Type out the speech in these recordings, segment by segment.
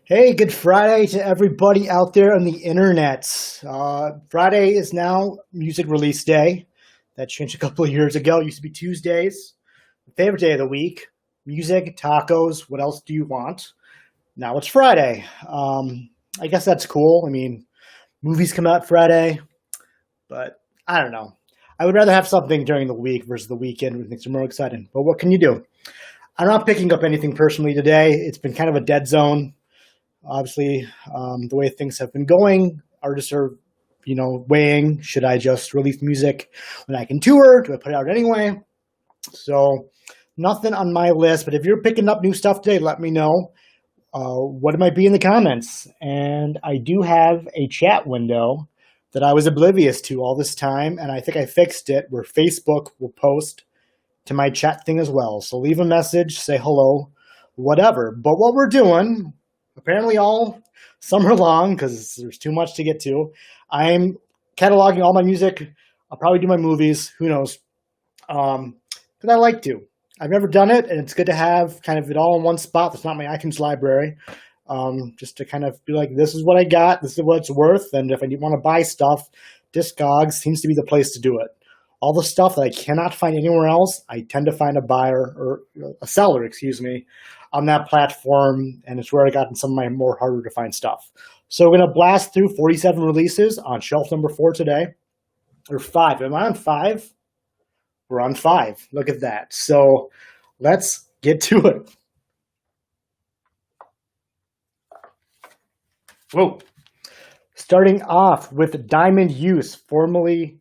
Hey, good Friday to everybody out there on the internet. Friday is now music release day. That changed a couple of years ago. It used to be Tuesdays. Favorite day of the week. Music, tacos, what else do you want? Now it's Friday. I guess that's cool. I mean, movies come out Friday, but I don't know. I would rather have something during the week versus the weekend when things are more exciting. But what can you do? I'm not picking up anything personally today. It's been kind of a dead zone. Obviously, the way things have been going, artists are, weighing, should I just release music when I can tour? Do I put it out anyway? So nothing on my list, but if you're picking up new stuff today, let me know. What it might be in the comments. And I do have a chat window that I was oblivious to all this time, and I think I fixed it where Facebook will post to my chat thing as well. So leave a message, say hello, whatever. But what we're doing, apparently all summer long, because there's too much to get to, I'm cataloging all my music. I'll probably do my movies. Who knows? Because I like to. I've never done it, and it's good to have kind of it all in one spot. That's not my iTunes library. Just to kind of be like, this is what I got. This is what it's worth. And if I want to buy stuff, Discogs seems to be the place to do it. All the stuff that I cannot find anywhere else, I tend to find a buyer or a seller, on that platform, and it's where I got some of my more harder to find stuff. So we're going to blast through 47 releases on shelf number 4 today, or 5. Am I on 5? We're on 5. Look at that. So let's get to it. Whoa. Starting off with Diamond Use, formerly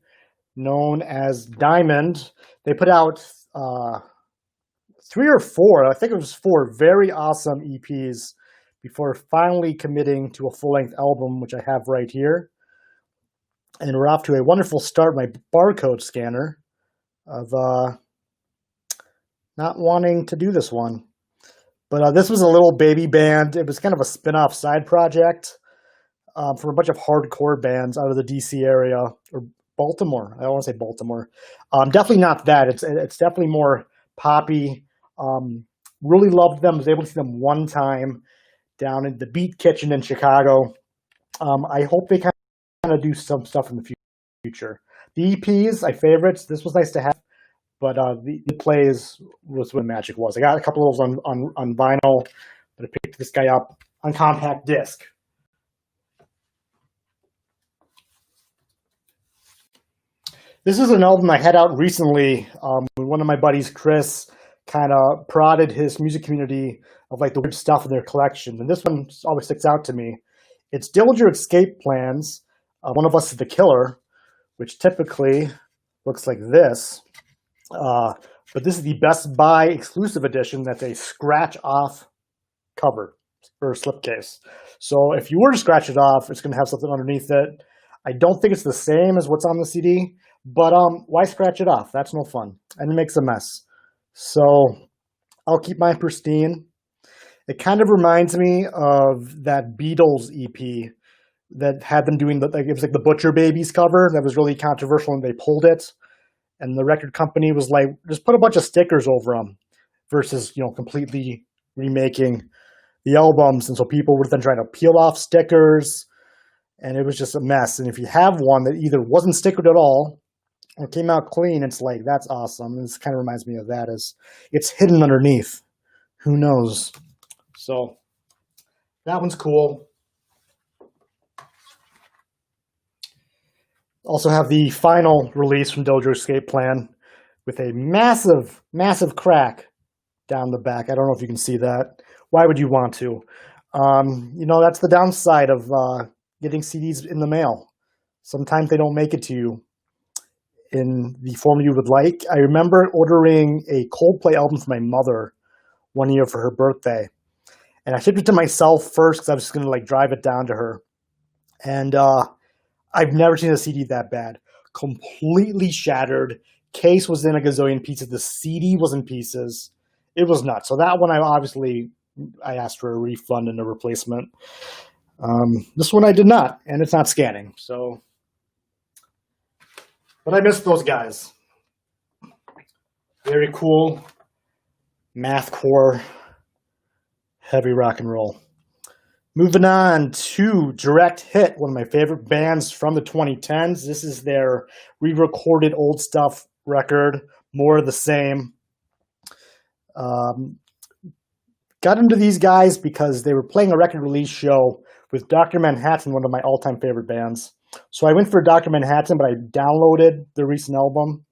known as Diamond. They put out 3 or 4, I think it was 4 very awesome EPs before finally committing to a full-length album, which I have right here. And we're off to a wonderful start, my barcode scanner, of not wanting to do this one. But this was a little baby band. It was kind of a spin-off side project from a bunch of hardcore bands out of the DC area, or Baltimore. I don't want to say Baltimore. Definitely not that. It's definitely more poppy. Really loved them. Was able to see them one time down in the Beat Kitchen in Chicago. I hope they kind of do some stuff in the future. The EPs, my favorites. This was nice to have, but the plays was where the magic was. I got a couple of those on vinyl, but I picked this guy up on compact disc. This is an album I had out recently. One of my buddies, Chris, kind of prodded his music community of like the weird stuff in their collection. And this one always sticks out to me. It's Dillinger Escape Plans. One of Us is the Killer, which typically looks like this. But this is the Best Buy exclusive edition that's a scratch off cover or slipcase. So if you were to scratch it off, it's going to have something underneath it. I don't think it's the same as what's on the CD, but why scratch it off? That's no fun. And it makes a mess. So I'll keep mine pristine. It kind of reminds me of that Beatles EP that had them doing it was like the Butcher Babies cover that was really controversial, and they pulled it. And the record company was like, just put a bunch of stickers over them versus, completely remaking the albums. And so people were then trying to peel off stickers, and it was just a mess. And if you have one that either wasn't stickered at all or came out clean, it's like, that's awesome. And this kind of reminds me of that, as it's hidden underneath. Who knows? So that one's cool. Also have the final release from Dillinger Escape Plan with a massive, massive crack down the back. I don't know if you can see that. Why would you want to? That's the downside of getting CDs in the mail. Sometimes they don't make it to you in the form you would like. I remember ordering a Coldplay album for my mother one year for her birthday. And I shipped it to myself first because I was just going to drive it down to her. And I've never seen a CD that bad. Completely shattered. Case was in a gazillion pieces. The CD was in pieces. It was nuts. So that one, I asked for a refund and a replacement. This one I did not, and it's not scanning. So, but I missed those guys. Very cool. Mathcore. Heavy rock and roll. Moving on to Direct Hit, one of my favorite bands from the 2010s. This is their re-recorded old stuff record, More of the Same. Got into these guys because they were playing a record release show with Dr. Manhattan, one of my all-time favorite bands. So I went for Dr. Manhattan, but I downloaded their recent album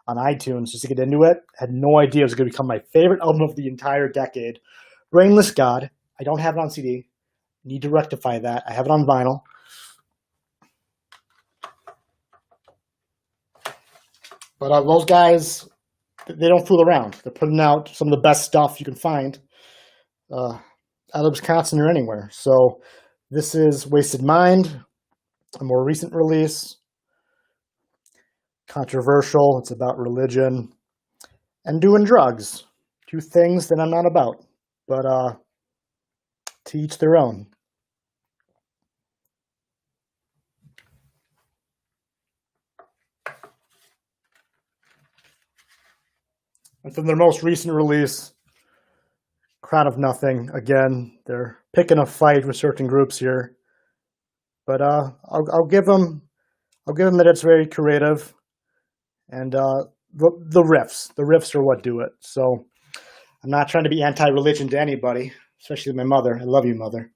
on iTunes just to get into it. Had no idea it was going to become my favorite album of the entire decade. Brainless God. I don't have it on CD. Need to rectify that. I have it on vinyl. But those guys, they don't fool around. They're putting out some of the best stuff you can find out of Wisconsin or anywhere. So this is Wasted Mind, a more recent release. Controversial. It's about religion and doing drugs. Two things that I'm not about. But to each their own. And from their most recent release, Crown of Nothing. Again, they're picking a fight with certain groups here, but I'll give them that it's very creative, and the riffs are what do it. So I'm not trying to be anti-religion to anybody, especially my mother. I love you, Mother.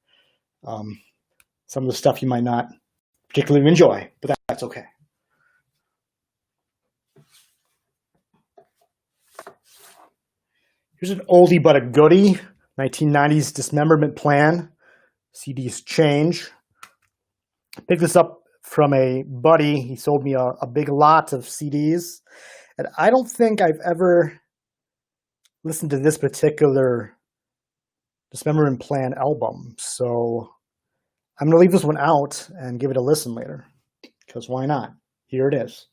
Some of the stuff you might not particularly enjoy, but that's okay. Here's an oldie but a goodie, 1990s Dismemberment Plan, CDs Change. I picked this up from a buddy. He sold me a big lot of CDs, and I don't think I've ever listened to this particular Dismemberment Plan album, so I'm going to leave this one out and give it a listen later, because why not? Here it is.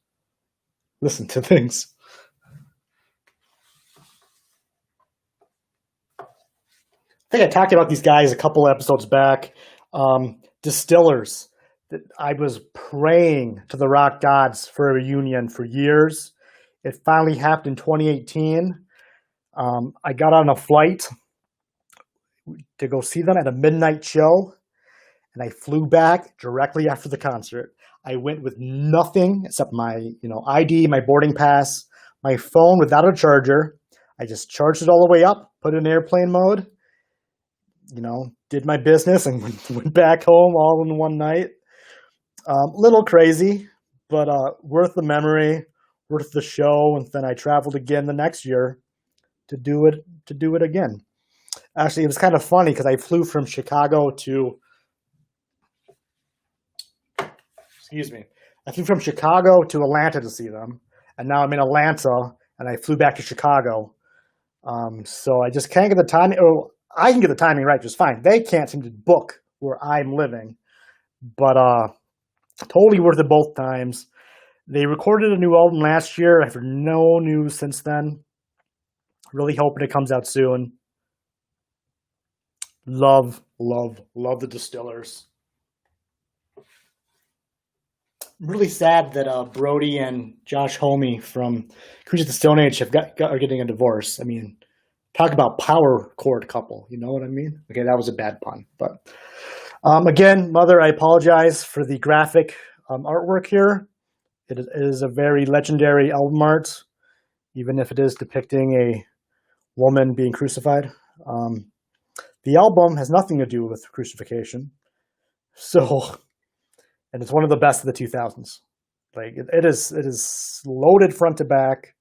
Listen to things. I think I talked about these guys a couple episodes back. Distillers. I was praying to the rock gods for a reunion for years. It finally happened in 2018. I got on a flight to go see them at a midnight show, and I flew back directly after the concert. I went with nothing except my ID, my boarding pass, my phone without a charger. I just charged it all the way up, put it in airplane mode, did my business and went back home all in one night. Little crazy, but worth the memory, worth the show. And then I traveled again the next year to do it again. Actually, it was kind of funny because I flew from Chicago to, I flew from Chicago to Atlanta to see them. And now I'm in Atlanta and I flew back to Chicago. So I just can't get the timing. Oh, I can get the timing right just fine. They can't seem to book where I'm living, but totally worth it both times. They recorded a new album last year. I've heard no news since then. Really hoping it comes out soon. Love the Distillers. I'm really sad that Brody and Josh Homme from Queens of the Stone Age are getting a divorce. I mean, talk about power chord couple. You know what I mean? Okay, that was a bad pun. But again, Mother, I apologize for the graphic artwork here. It is a very legendary album art, even if it is depicting a woman being crucified. The album has nothing to do with crucifixion. So, and it's one of the best of the 2000s. Like it is loaded front to back.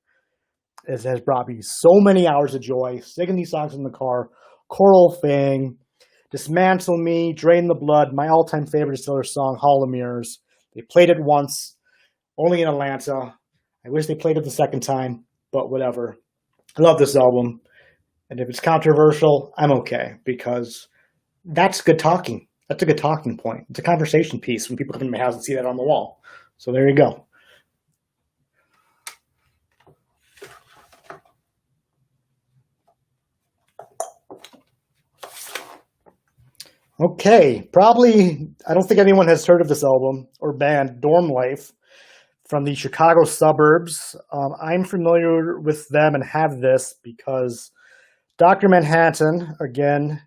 It has brought me so many hours of joy singing these songs in the car. Coral Fang, Dismantle Me, Drain the Blood, my all-time favorite Distillers song, Hall of Mirrors. They played it once, only in Atlanta. I wish they played it the second time, but whatever. I love this album. And if it's controversial, I'm okay, because that's good talking. That's a good talking point. It's a conversation piece when people come in my house and see that on the wall. So there you go. Okay, probably, I don't think anyone has heard of this album or band, Dorm Life, from the Chicago suburbs. I'm familiar with them and have this because Dr. Manhattan, again,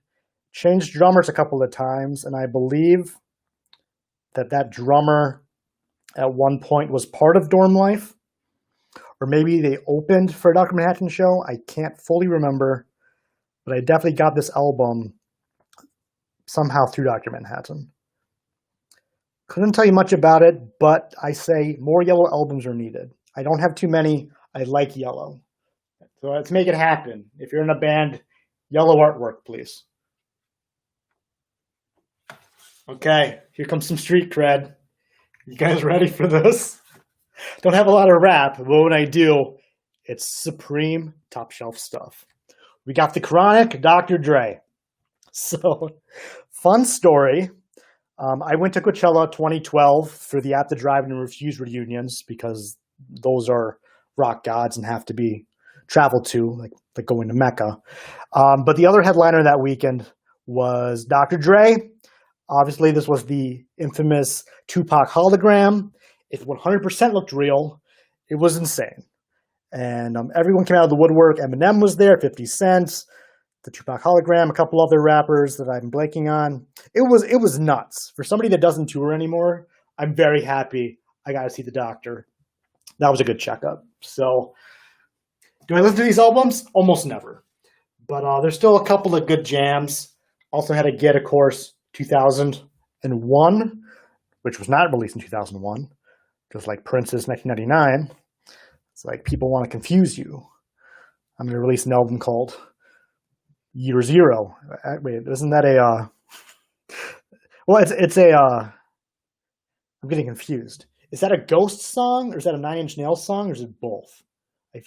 changed drummers a couple of times, and I believe that drummer at one point was part of Dorm Life, or maybe they opened for a Dr. Manhattan show. I can't fully remember, but I definitely got this album somehow through Dr. Manhattan. Couldn't tell you much about it, but I say more Yellow albums are needed. I don't have too many. I like Yellow. So let's make it happen. If you're in a band, Yellow artwork, please. Okay, here comes some street cred. You guys ready for this? Don't have a lot of rap, but when I do, it's supreme top shelf stuff. We got The Chronic, Dr. Dre. So, fun story. I went to Coachella 2012 for the At the Drive and Refuse reunions because those are rock gods and have to be traveled to, like going to Mecca. But the other headliner that weekend was Dr. Dre. Obviously, this was the infamous Tupac hologram. It 100% looked real. It was insane. And everyone came out of the woodwork. Eminem was there, 50 Cent, the Tupac hologram, a couple other rappers that I'm blanking on. It was nuts. For somebody that doesn't tour anymore, I'm very happy I got to see the doctor. That was a good checkup. So, do I listen to these albums? Almost never. But there's still a couple of good jams. Also had a Get, of course, 2001, which was not released in 2001, just like Prince's 1999. It's like people want to confuse you. I'm going to release an album called Year Zero. Wait, isn't that a... Well, it's a... I'm getting confused. Is that a Ghost song, or is that a Nine Inch Nails song, or is it both?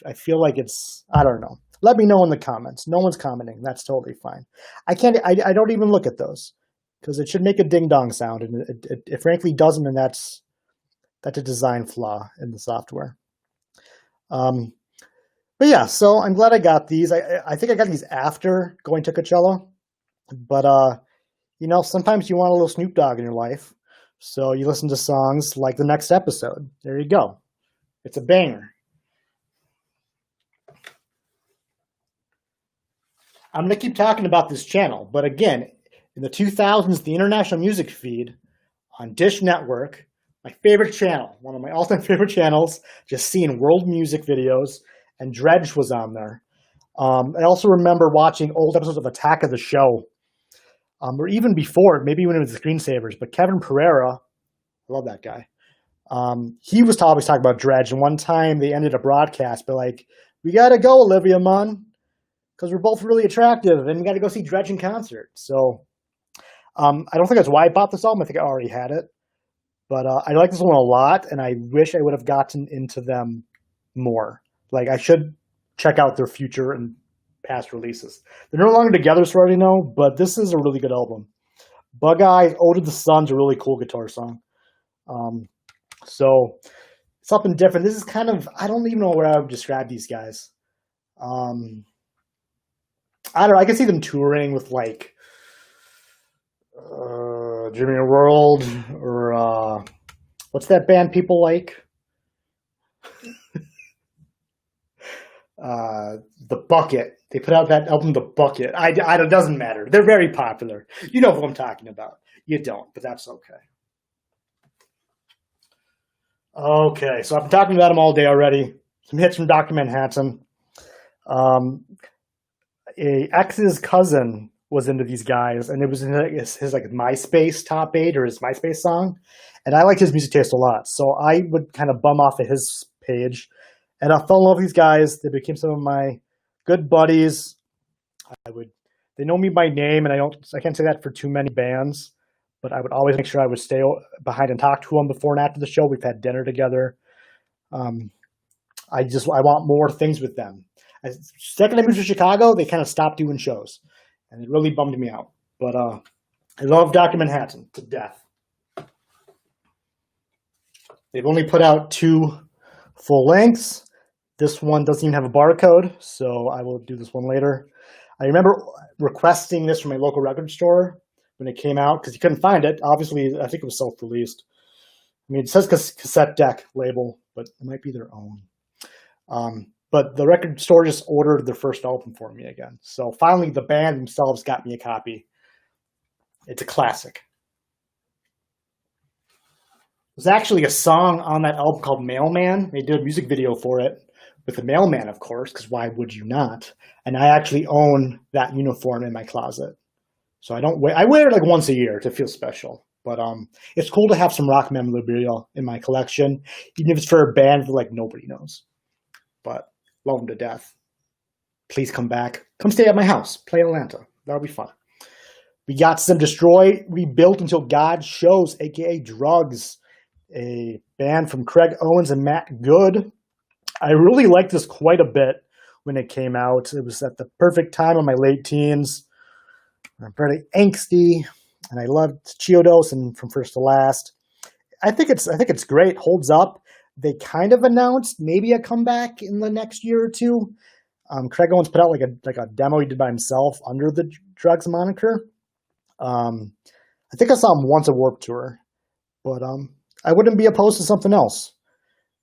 I feel like it's... I don't know. Let me know in the comments. No one's commenting. That's totally fine. I don't even look at those, because it should make a ding-dong sound, and it frankly doesn't, and that's a design flaw in the software. But yeah, so I'm glad I got these. I think I got these after going to Coachella, but sometimes you want a little Snoop Dogg in your life, so you listen to songs like the next episode. There you go. It's a banger. I'm going to keep talking about this channel, but again, in the 2000s, the International Music Feed on Dish Network, my favorite channel, one of my all-time favorite channels, just seeing world music videos, and Dredge was on there. I also remember watching old episodes of Attack of the Show, or even before, maybe when it was the Screensavers, but Kevin Pereira, I love that guy, he was always talking about Dredge, and one time they ended a broadcast by like, we got to go, Olivia Munn, because we're both really attractive, and we got to go see Dredge in concert. So I don't think that's why I bought this album. I think I already had it. But I like this one a lot, and I wish I would have gotten into them more. Like, I should check out their future and past releases. They're no longer together, so I already know, but this is a really good album. Bug Eyes, Ode to the Sun's a really cool guitar song. So, something different. This is kind of, I don't even know where I would describe these guys. I don't know, I can see them touring with, like, Jimmy World, or what's that band people like? The Bucket. They put out that album, The Bucket. It doesn't matter. They're very popular. You know who I'm talking about. You don't, but that's okay. Okay, so I've been talking about them all day already. Some hits from Dr. Manhattan. Ex's cousin was into these guys, and it was in his like MySpace top 8 or his MySpace song, and I liked his music taste a lot, so I would kind of bum off of his page, and I fell in love with these guys. They became some of my good buddies. They know me by name, and I can't say that for too many bands, but I would always make sure I would stay behind and talk to them before and after the show. We've had dinner together. I want more things with them. Second I moved to Chicago, they kind of stopped doing shows, and it really bummed me out. But I love Dr. Manhattan to death. They've only put out 2 full lengths. This one doesn't even have a barcode, so I will do this one later. I remember requesting this from my local record store when it came out, because you couldn't find it. Obviously, I think it was self-released. I mean, it says cassette deck label, but it might be their own. But the record store just ordered their first album for me again. So finally, the band themselves got me a copy. It's a classic. There's actually a song on that album called Mailman. They did a music video for it with the mailman, of course, because why would you not? And I actually own that uniform in my closet. So I wear it like once a year to feel special. But it's cool to have some rock memorabilia in my collection, even if it's for a band that like nobody knows. But love them to death. Please come back. Come stay at my house. Play Atlanta. That'll be fun. We got some Destroy, Rebuilt Until God Shows, aka Drugs, a band from Craig Owens and Matt Good. I really liked this quite a bit when it came out. It was at the perfect time of my late teens. I'm pretty angsty, and I loved Chiodos and From First to Last. I think it's great. Holds up. They kind of announced maybe a comeback in the next year or two. Craig Owens put out like a demo he did by himself under the Drugs moniker. I think I saw him once at Warped Tour, but I wouldn't be opposed to something else.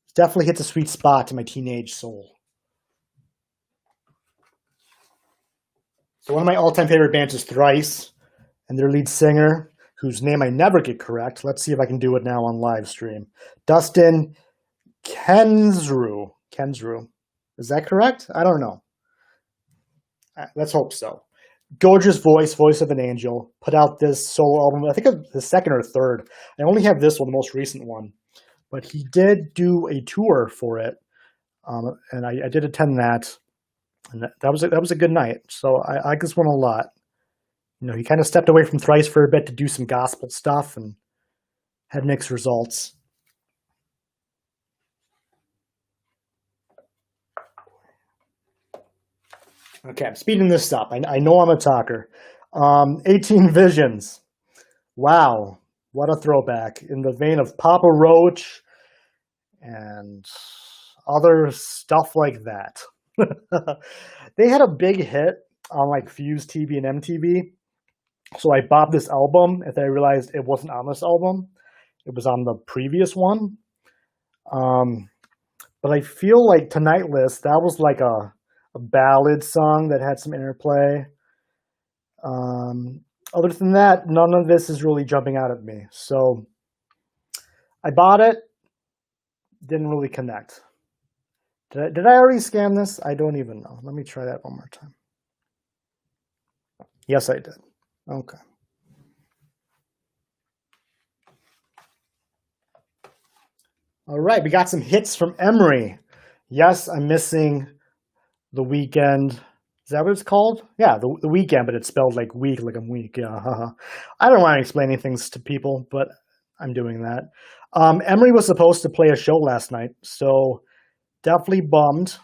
It definitely hits a sweet spot in my teenage soul. So one of my all-time favorite bands is Thrice, and their lead singer, whose name I never get correct. Let's see if I can do it now on live stream. Dustin Kensrue. Is that correct? I don't know. Let's hope so. Gorgeous voice of an angel. Put out this solo album. I think the second or third. I only have this one, the most recent one. But he did do a tour for it, and I did attend that. And that was a good night. So I like this one a lot. You know, he kind of stepped away from Thrice for a bit to do some gospel stuff and had mixed results. Okay, I'm speeding this up. I know I'm a talker. 18 Visions. Wow, what a throwback. In the vein of Papa Roach and other stuff like that. They had a big hit on like Fuse TV and MTV. So I bought this album and I realized it wasn't on this album. It was on the previous one. But I feel like Tonightless, that was like a ballad song that had some interplay. Other than that, none of this is really jumping out at me. So I bought it, didn't really connect. Did I already scan this? I don't even know. Let me try that one more time. Yes, I did. Okay. All right, we got some hits from Emery. Yes, I'm missing The Weekend. Is that what it's called? Yeah, the Weekend, but it's spelled like week, like I'm weak. Yeah, I don't want to explain things to people, but I'm doing that. Emery was supposed to play a show last night, so definitely bummed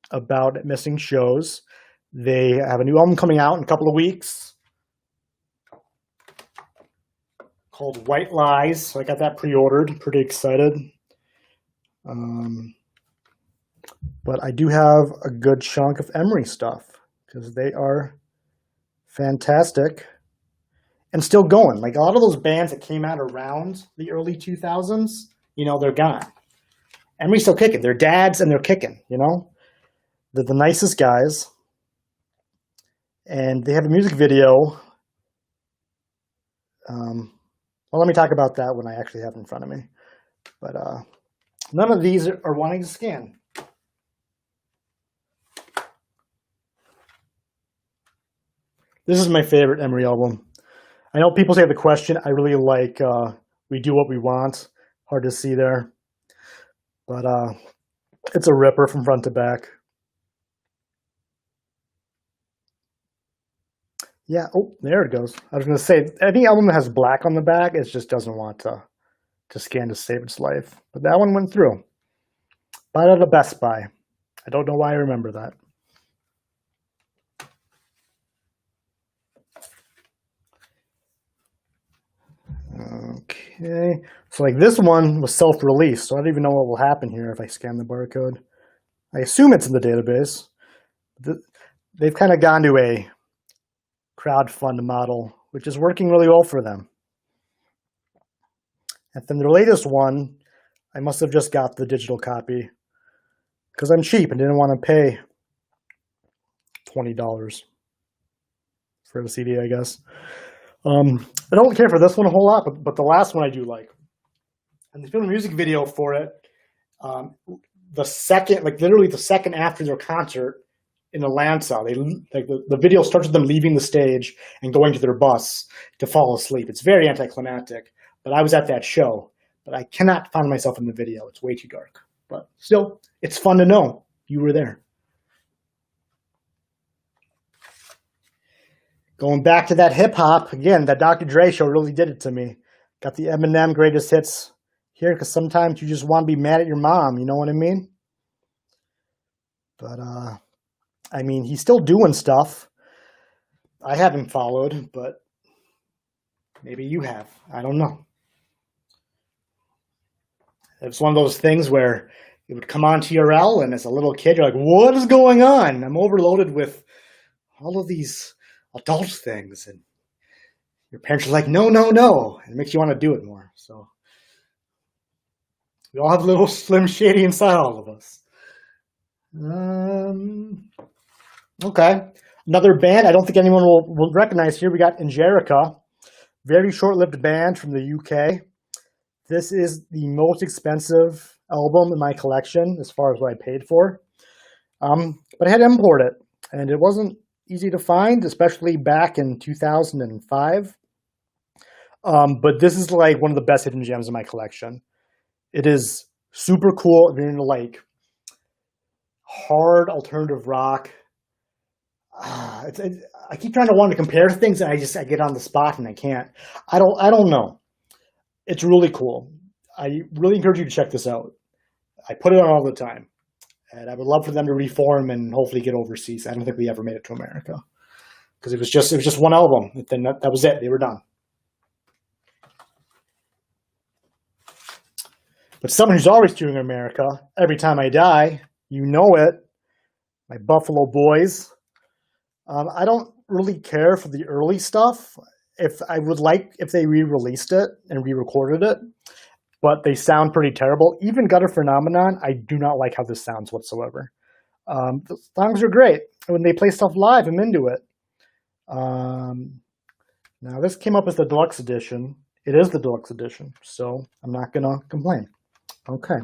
about missing shows. They have a new album coming out in a couple of weeks called White Lies. So I got that pre-ordered. Pretty excited. But I do have a good chunk of Emery stuff because they are fantastic and still going. Like a lot of those bands that came out around the early 2000s, you know, they're gone. Emery's still kicking. They're dads and they're kicking, you know. They're the nicest guys. And they have a music video. Well, let me talk about that when I actually have it in front of me. But none of these are wanting to scan. This is my favorite Emery album. I know people say the question. I really like We Do What We Want. Hard to see there. But it's a ripper from front to back. Yeah, oh, there it goes. I was going to say, any album that has black on the back, it just doesn't want to scan to save its life. But that one went through. Bought it at a Best Buy. I don't know why I remember that. Okay, so like this one was self-released, so I don't even know what will happen here if I scan the barcode. I assume it's in the database. They've kind of gone to a crowdfund model, which is working really well for them. And then their latest one, I must have just got the digital copy because I'm cheap and didn't want to pay $20 for the CD, I guess. I don't care for this one a whole lot, but the last one I do like. And they filmed a music video for it. The second, like literally the second after their concert in Atlanta, the video starts with them leaving the stage and going to their bus to fall asleep. It's very anticlimactic. But I was at that show, but I cannot find myself in the video. It's way too dark. But still, it's fun to know you were there. Going back to that hip hop again, that Dr. Dre show really did it to me. Got the Eminem greatest hits here because sometimes you just want to be mad at your mom. You know what I mean? But I mean, he's still doing stuff. I haven't followed, but maybe you have. I don't know. It's one of those things where it would come on TRL, and as a little kid, you're like, what is going on? I'm overloaded with all of these adult things. And your parents are like, no, no, no. And it makes you want to do it more. So we all have a little Slim Shady inside all of us. Okay. Another band I don't think anyone will recognize here. We got Angelica. Very short-lived band from the UK. This is the most expensive album in my collection as far as what I paid for. But I had to import it, and it wasn't easy to find, especially back in 2005. But this is like one of the best hidden gems in my collection. It is super cool if you're into like hard alternative rock. I keep trying to want to compare things, and I get on the spot and I can't. I don't know. It's really cool. I really encourage you to check this out. I put it on all the time, and I would love for them to reform and hopefully get overseas. I don't think we ever made it to America because it was just one album. Then that was it. They were done. But someone who's always doing America, Every Time I Die, you know it. My Buffalo Boys. I don't really care for the early stuff. If they re-released it and re-recorded it, but they sound pretty terrible. Even Gutter Phenomenon, I do not like how this sounds whatsoever. The songs are great. When they play stuff live, I'm into it. Now this came up as the deluxe edition. It is the deluxe edition, so I'm not gonna complain. Okay.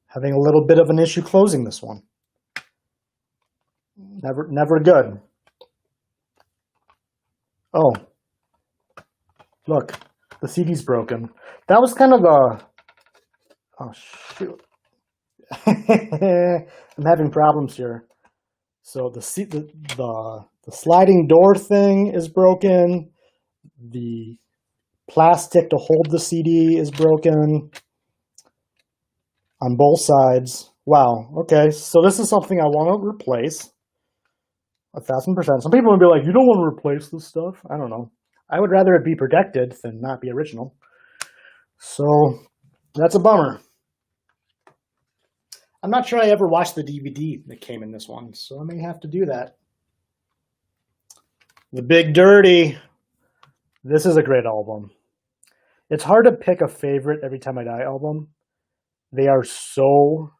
Having a little bit of an issue closing this one. Never good. Oh. Look, the CD's broken. That was kind of a... Oh, shoot. I'm having problems here. So the sliding door thing is broken. The plastic to hold the CD is broken on both sides. Wow. Okay, so this is something I want to replace. 1,000%. Some people would be like, you don't want to replace this stuff. I don't know. I would rather it be protected than not be original. So that's a bummer. I'm not sure I ever watched the DVD that came in this one, so I may have to do that. The Big Dirty. This is a great album. It's hard to pick a favorite Every Time I Die album. They are so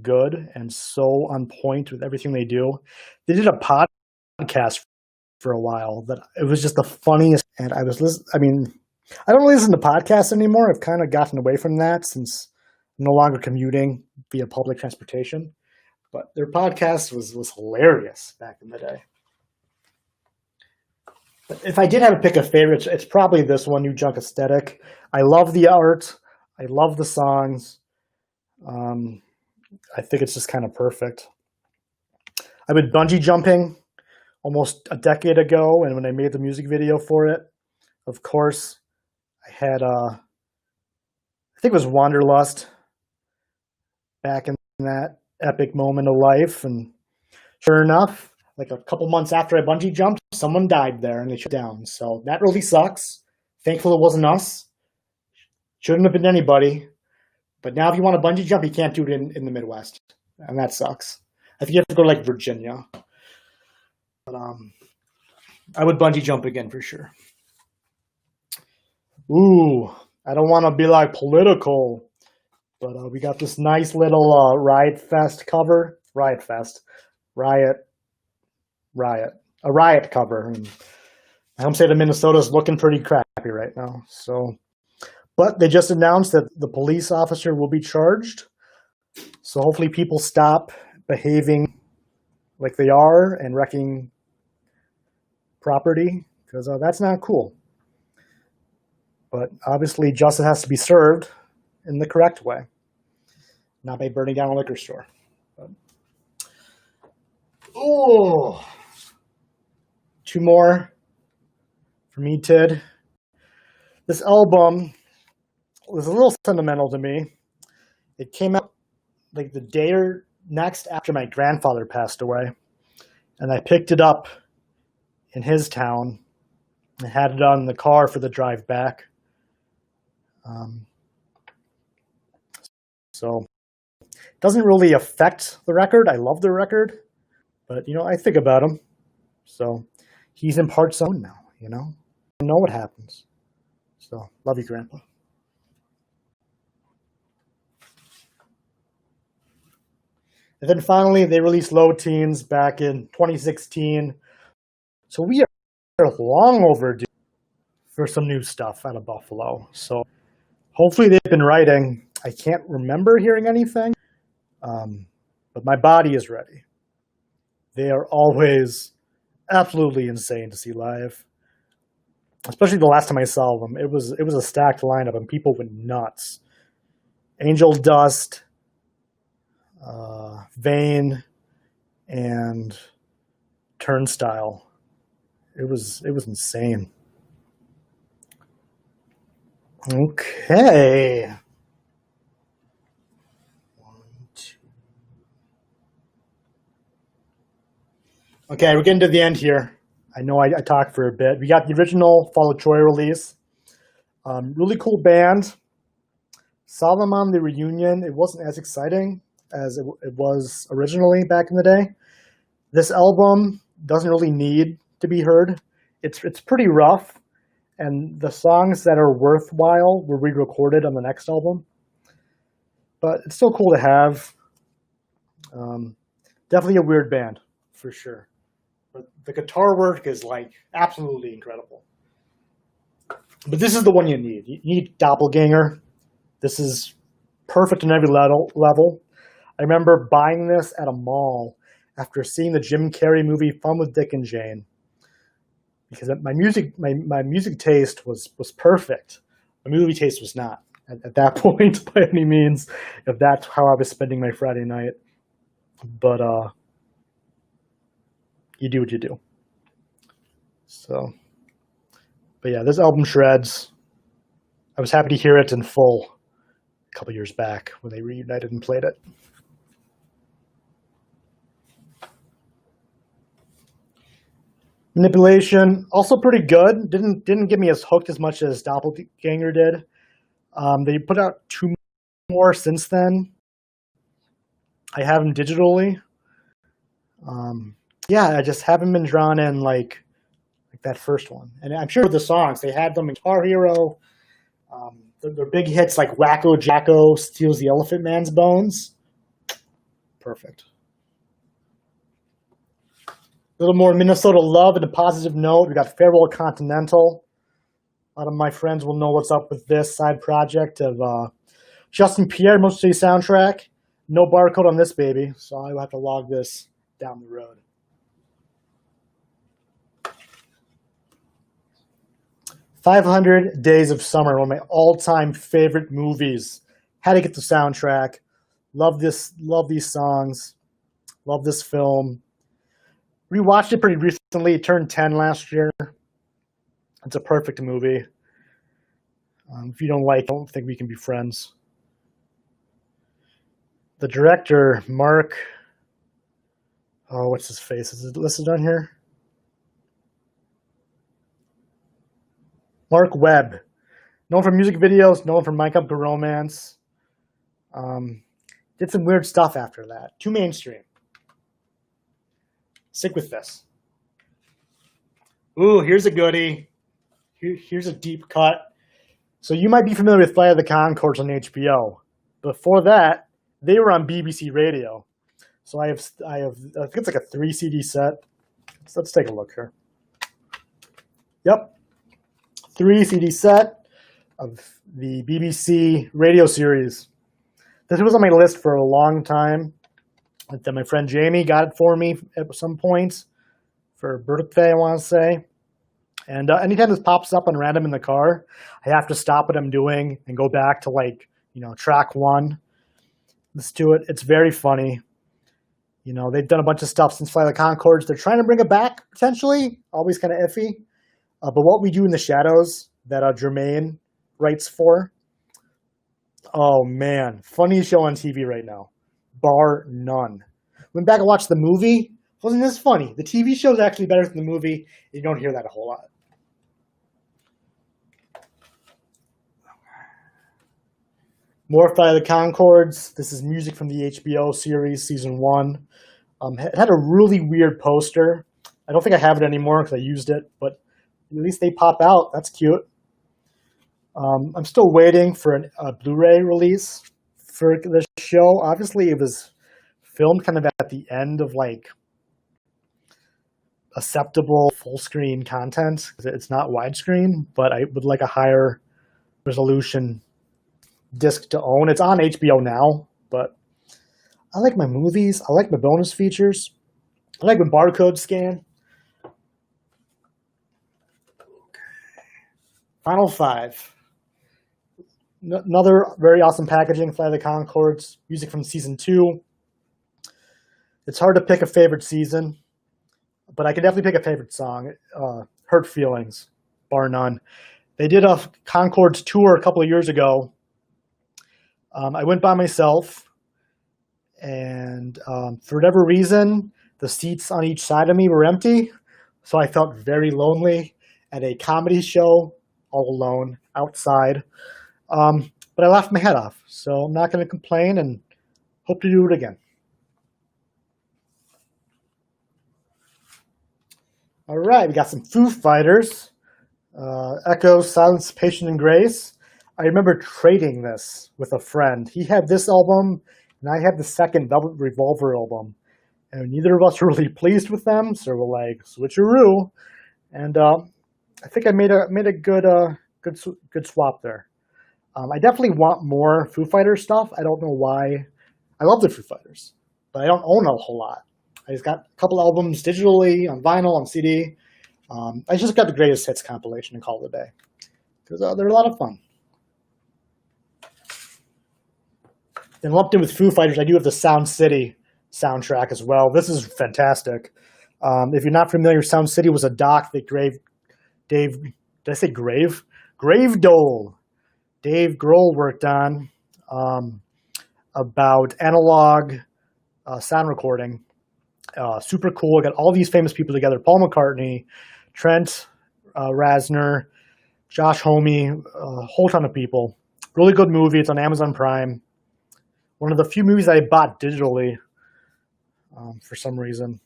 good and so on point with everything they do. They did a podcast for a while that it was just the funniest. And I was listening. I mean, I don't listen to podcasts anymore. I've kind of gotten away from that since I'm no longer commuting via public transportation. But their podcast was hilarious back in the day. But if I did have to pick a favorite, it's probably this one, New Junk Aesthetic. I love the art. I love the songs. I think it's just kind of perfect. I went bungee jumping almost a decade ago, and when I made the music video for it, of course, I had I think it was Wanderlust back in that epic moment of life, and sure enough, like a couple months after I bungee jumped, someone died there and they shut down. So that really sucks. Thankful it wasn't us. Shouldn't have been anybody. But now if you want to bungee jump, you can't do it in the Midwest. And that sucks. I think you have to go to like Virginia. But I would bungee jump again for sure. Ooh, I don't want to be like political, but we got this nice little Riot Fest cover. Riot Fest. A Riot cover. And The home state of Minnesota is looking pretty crappy right now. So, but they just announced that the police officer will be charged. So hopefully people stop behaving like they are and wrecking property, because that's not cool. But obviously justice has to be served in the correct way, not by burning down a liquor store. Oh, two more for me, Tid. This album was a little sentimental to me. It came out like the day or next after my grandfather passed away, and I picked it up in his town and had it on the car for the drive back. So it doesn't really affect the record. I love the record, but I think about him. So he's in parts own now. I know what happens. So love you, Grandpa. And then finally, they released Low Teens back in 2016. So we are long overdue for some new stuff out of Buffalo. So hopefully they've been writing. I can't remember hearing anything, but my body is ready. They are always absolutely insane to see live. Especially the last time I saw them. It was a stacked lineup and people went nuts. Angel Dust, Vane, and Turnstile. It was insane. Okay. Okay, we're getting to the end here. I know I talked for a bit. We got the original Fall of Troy release. Really cool band. Saw them on the reunion. It wasn't as exciting as it was originally back in the day. This album doesn't really need to be heard. It's pretty rough, and the songs that are worthwhile were re-recorded on the next album. But it's still cool to have. Definitely a weird band, for sure. But the guitar work is absolutely incredible. But this is the one you need. You need Doppelganger. This is perfect on every level. I remember buying this at a mall after seeing the Jim Carrey movie Fun with Dick and Jane, because my music taste was perfect. My movie taste was not at that point by any means, if that's how I was spending my Friday night. But you do what you do. So, but yeah, this album shreds. I was happy to hear it in full a couple years back when they reunited and played it. Manipulation, also pretty good. Didn't get me as hooked as much as Doppelganger did. They put out two more since then. I have them digitally. Yeah, I just haven't been drawn in like that first one. And I'm sure the songs, they had them in Guitar Hero. Their big hits like Wacko Jacko Steals the Elephant Man's Bones. Perfect. A little more Minnesota love and a positive note. We got Farewell Continental. A lot of my friends will know what's up with this side project of Justin Pierre, Most City soundtrack. No barcode on this baby, so I will have to log this down the road. "500 Days of Summer," one of my all-time favorite movies. Had to get the soundtrack. Love these songs. Love this film. Rewatched it pretty recently. It turned 10 last year. It's a perfect movie. If you don't like it, I don't think we can be friends. The director, Mark, what's his face? Is it listed on here? Mark Webb. Known for music videos, known for My Chemical Romance. Did some weird stuff after that. Too mainstream. Stick with this. Ooh, here's a goodie. Here's a deep cut. So you might be familiar with Flight of the Conchords on HBO. Before that, they were on BBC Radio. So I think it's like a 3 CD set. Let's take a look here. Yep, 3 CD set of the BBC radio series. This was on my list for a long time. And then my friend Jamie got it for me at some point for birthday, I want to say. And anytime this pops up on random in the car, I have to stop what I'm doing and go back to track one. Listen to it. It's very funny. They've done a bunch of stuff since Flight of the Conchords. They're trying to bring it back, potentially. Always kind of iffy. But What We Do in the Shadows, that Jermaine writes for, oh, man. Funniest show on TV right now. Bar none. Went back and watched the movie. Wasn't this funny? The TV show is actually better than the movie. You don't hear that a whole lot. More Flight of the Conchords. This is music from the HBO series, season 1. It had a really weird poster. I don't think I have it anymore because I used it, but at least they pop out. That's cute. I'm still waiting for a Blu-ray release for the show. Obviously, it was filmed kind of at the end of acceptable full-screen content. It's not widescreen, but I would like a higher resolution disc to own. It's on HBO now, but I like my movies. I like my bonus features. I like my barcode scan. Final 5. Another very awesome packaging, Flight of the Conchords, music from season 2. It's hard to pick a favorite season, but I can definitely pick a favorite song. Hurt Feelings, bar none. They did a Conchords tour a couple of years ago. I went by myself, and for whatever reason, the seats on each side of me were empty, so I felt very lonely at a comedy show, all alone, outside. But I laughed my head off, so I'm not going to complain and hope to do it again. All right, we got some Foo Fighters. Echo, Silence, Patience, and Grace. I remember trading this with a friend. He had this album, and I had the second Velvet Revolver album. And neither of us were really pleased with them, so we're like, switcheroo. And I think I made a good swap there. I definitely want more Foo Fighters stuff. I don't know why. I love the Foo Fighters, but I don't own a whole lot. I just got a couple albums digitally, on vinyl, on CD. I just got the greatest hits compilation and call it a day. Because they're a lot of fun. And lumped in with Foo Fighters, I do have the Sound City soundtrack as well. This is fantastic. If you're not familiar, Sound City was a doc that Dave Grohl worked on about analog sound recording. Super cool. Got all these famous people together. Paul McCartney, Trent Reznor, Josh Homme, a whole ton of people. Really good movie. It's on Amazon Prime. One of the few movies I bought digitally for some reason.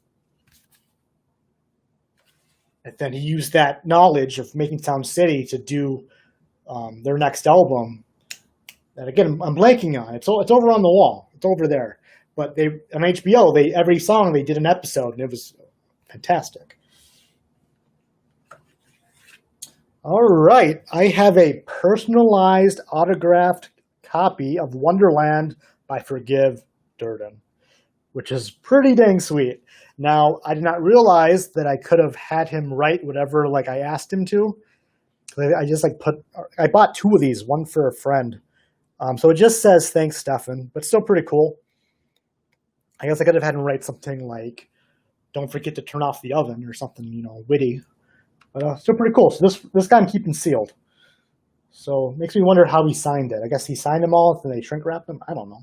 And then he used that knowledge of making Sound City to do their next album. And again, I'm blanking on it. It's over on the wall. It's over there. But they on HBO, every song they did an episode, and it was fantastic. All right, I have a personalized autographed copy of Wonderland by Forgive Durden, which is pretty dang sweet. Now, I did not realize that I could have had him write whatever I asked him to. I bought 2 of these, one for a friend. So it just says, thanks, Stefan, but still pretty cool. I guess I could have had him write something like, don't forget to turn off the oven or something, witty. But still pretty cool. So this guy I'm keeping sealed. So it makes me wonder how he signed it. I guess he signed them all and they shrink wrapped them. I don't know.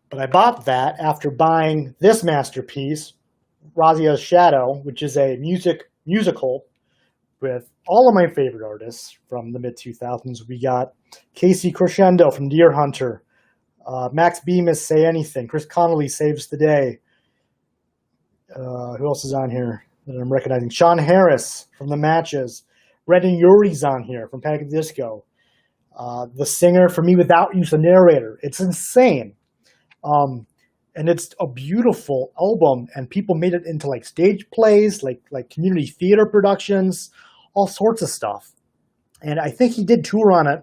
But I bought that after buying this masterpiece, Razia's Shadow, which is a musical with all of my favorite artists from the mid-2000s. We got Casey Crescendo from Deer Hunter, Max Bemis, Say Anything, Chris Connolly, Saves the Day. Who else is on here that I'm recognizing? Sean Harris from The Matches. Brendan Urie's on here from Panic! At the Disco. The singer for Me Without You's the narrator. It's insane. and it's a beautiful album, and people made it into like stage plays, like community theater productions, all sorts of stuff. And I think he did tour on it,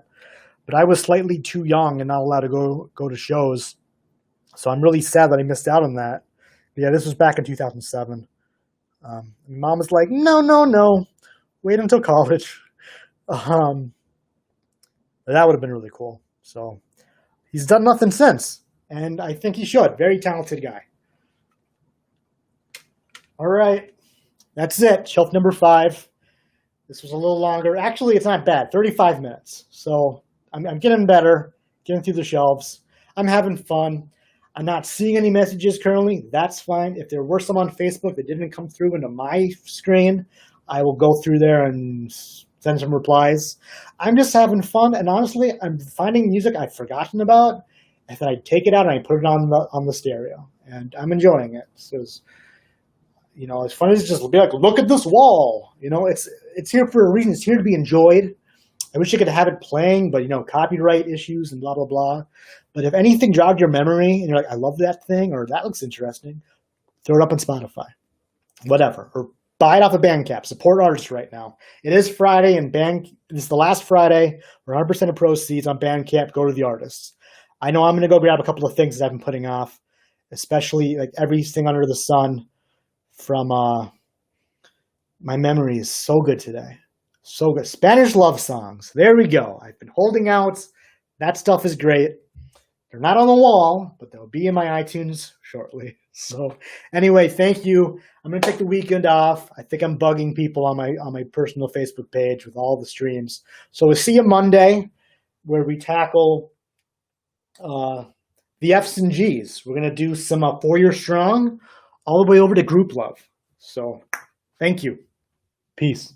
but I was slightly too young and not allowed to go to shows. So I'm really sad that I missed out on that. Yeah, this was back in 2007. Mom was like, no, no, no, wait until college. That would have been really cool. So he's done nothing since, and I think he should. Very talented guy. All right, that's it. Shelf number 5. This was a little longer. Actually, it's not bad. 35 minutes. So I'm getting better, getting through the shelves. I'm having fun. I'm not seeing any messages currently. That's fine. If there were some on Facebook that didn't come through into my screen, I will go through there and send some replies. I'm just having fun, and honestly, I'm finding music I've forgotten about, and then I take it out and I put it on the stereo, and I'm enjoying it. So it's fun as just be like, look at this wall. It's here for a reason. It's here to be enjoyed. I wish I could have it playing, but copyright issues and blah blah blah. But if anything jogged your memory and you're like, I love that thing, or that looks interesting, throw it up on Spotify, whatever, or buy it off of Bandcamp. Support artists right now. It is Friday, and this is the last Friday where 100% of proceeds on Bandcamp go to the artists. I know I'm going to go grab a couple of things that I've been putting off, especially like Everything Under the Sun from My Memory is so good today. So good. Spanish love songs. There we go. I've been holding out. That stuff is great. They're not on the wall, but they'll be in my iTunes shortly. So anyway, thank you. I'm going to take the weekend off. I think I'm bugging people on my personal Facebook page with all the streams. So we'll see you Monday, where we tackle the F's and G's. We're going to do some 4 Year Strong all the way over to Group Love. So thank you. Peace.